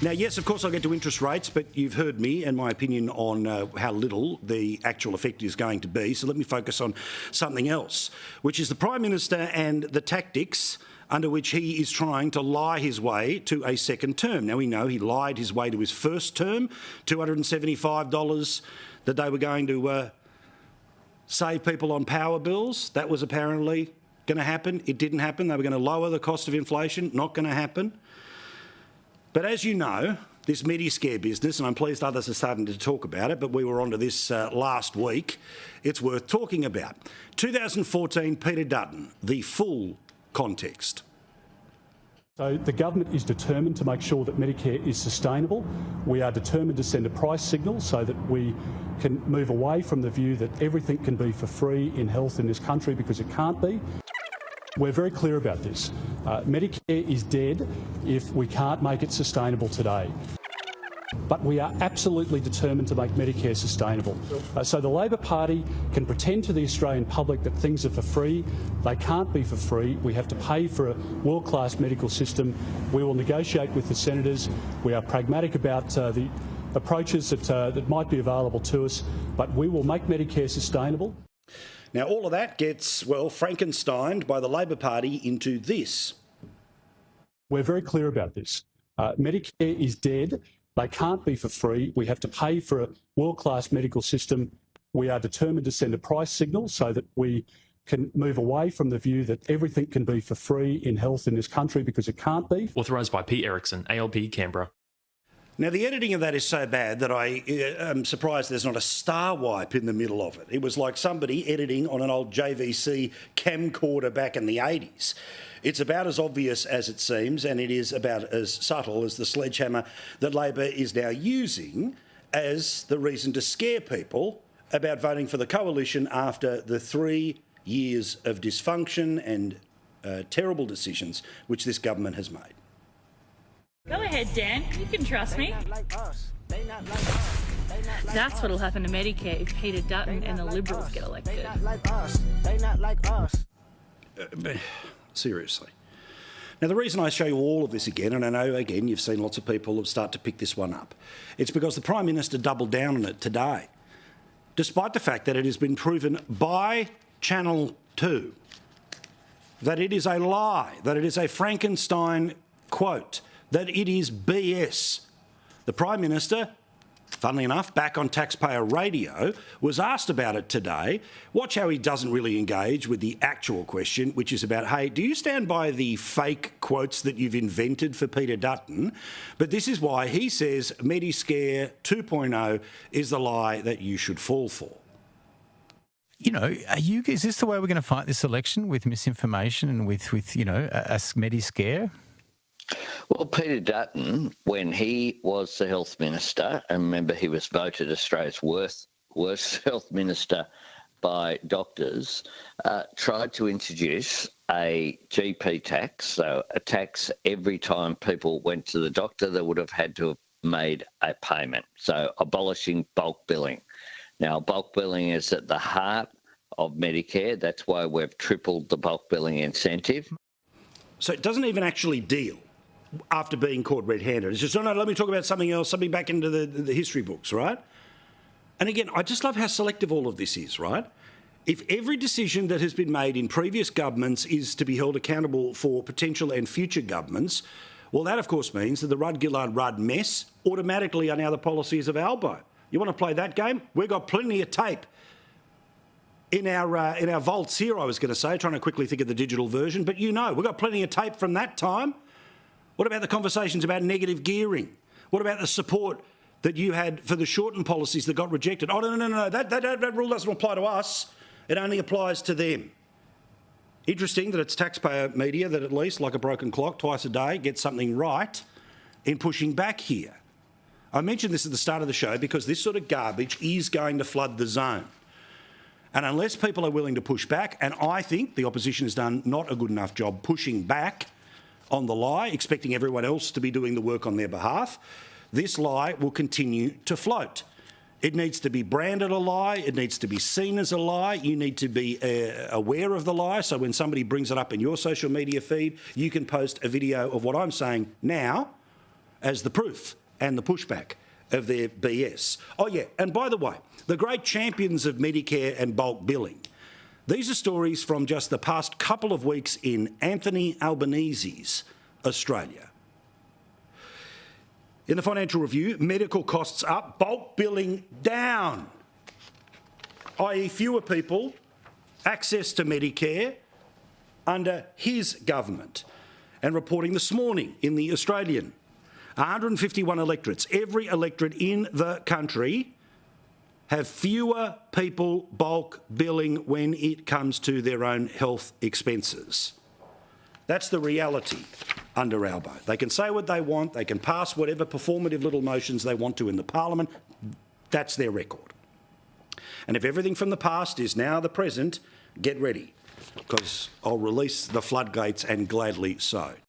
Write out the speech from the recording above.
Now, yes, of course, I'll get to interest rates, but you've heard me and my opinion on how little the actual effect is going to be. So let me focus on something else, which is the Prime Minister and the tactics under which he is trying to lie his way to a second term. Now, we know he lied his way to his first term, $275 that they were going to save people on power bills. That was apparently going to happen. It didn't happen. They were going to lower the cost of inflation. Not going to happen. But as you know, this Medicare business, and I'm pleased others are starting to talk about it, but we were onto this last week, it's worth talking about. 2014, Peter Dutton, the full context. So the government is determined to make sure that Medicare is sustainable. We are determined to send a price signal so that we can move away from the view that everything can be for free in health in this country, because it can't be. We're very clear about this. Medicare is dead if we can't make it sustainable today. But we are absolutely determined to make Medicare sustainable. So the Labor Party can pretend to the Australian public that things are for free. They can't be for free. We have to pay for a world-class medical system. We will negotiate with the senators. We are pragmatic about the approaches that might be available to us, but we will make Medicare sustainable. Now, all of that gets, well, Frankensteined by the Labor Party into this. We're very clear about this. Medicare is dead. They can't be for free. We have to pay for a world-class medical system. We are determined to send a price signal so that we can move away from the view that everything can be for free in health in this country, because it can't be. Authorised by Pete Erickson, ALP Canberra. Now, the editing of that is so bad that I am surprised there's not a star wipe in the middle of it. It was like somebody editing on an old JVC camcorder back in the 80s. It's about as obvious as it seems, and it is about as subtle as the sledgehammer that Labor is now using as the reason to scare people about voting for the coalition after the 3 years of dysfunction and terrible decisions which this government has made. Go ahead, Dan. You can trust me. That's what'll happen to Medicare if Peter Dutton and the Liberals get elected. Seriously. Now, the reason I show you all of this again, and I know, again, you've seen lots of people start to pick this one up, it's because the Prime Minister doubled down on it today, despite the fact that it has been proven by Channel 2 that it is a lie, that it is a Frankenstein quote, that it is BS. The Prime Minister, funnily enough, back on taxpayer radio, was asked about it today. Watch how he doesn't really engage with the actual question, which is about, hey, do you stand by the fake quotes that you've invented for Peter Dutton? But this is why he says Mediscare 2.0 is the lie that you should fall for. You know, is this the way we're going to fight this election, with misinformation and with you know, a Mediscare? Well, Peter Dutton, when he was the health minister, and remember he was voted Australia's worst health minister by doctors, tried to introduce a GP tax, so a tax every time people went to the doctor, they would have had to have made a payment, so abolishing bulk billing. Now, bulk billing is at the heart of Medicare. That's why we've tripled the bulk billing incentive. So it doesn't even actually deal after being caught red-handed. It's just, no, let me talk about something else, something back into the history books, right? And again, I just love how selective all of this is, right? If every decision that has been made in previous governments is to be held accountable for potential and future governments, well, that, of course, means that the Rudd-Gillard-Rudd mess automatically are now the policies of Albo. You want to play that game? We've got plenty of tape in our vaults here, I was going to say, trying to quickly think of the digital version, but you know, we've got plenty of tape from that time. What about the conversations about negative gearing? What about the support that you had for the shortened policies that got rejected? Oh, no, that rule doesn't apply to us. It only applies to them. Interesting that it's taxpayer media that, at least, like a broken clock, twice a day, gets something right in pushing back here. I mentioned this at the start of the show because this sort of garbage is going to flood the zone. And unless people are willing to push back, and I think the opposition has done not a good enough job pushing back on the lie, expecting everyone else to be doing the work on their behalf, this lie will continue to float. It needs to be branded a lie. It needs to be seen as a lie. You need to be aware of the lie. So when somebody brings it up in your social media feed, you can post a video of what I'm saying now as the proof and the pushback of their BS. Oh yeah, and by the way, the great champions of Medicare and bulk billing, these are stories from just the past couple of weeks in Anthony Albanese's Australia. In the Financial Review, medical costs up, bulk billing down, i.e. fewer people access to Medicare under his government. And reporting this morning in the Australian, 151 electorates, every electorate in the country have fewer people bulk billing when it comes to their own health expenses. That's the reality under Albo. They can say what they want, they can pass whatever performative little motions they want to in the Parliament. That's their record. And if everything from the past is now the present, get ready, because I'll release the floodgates, and gladly so.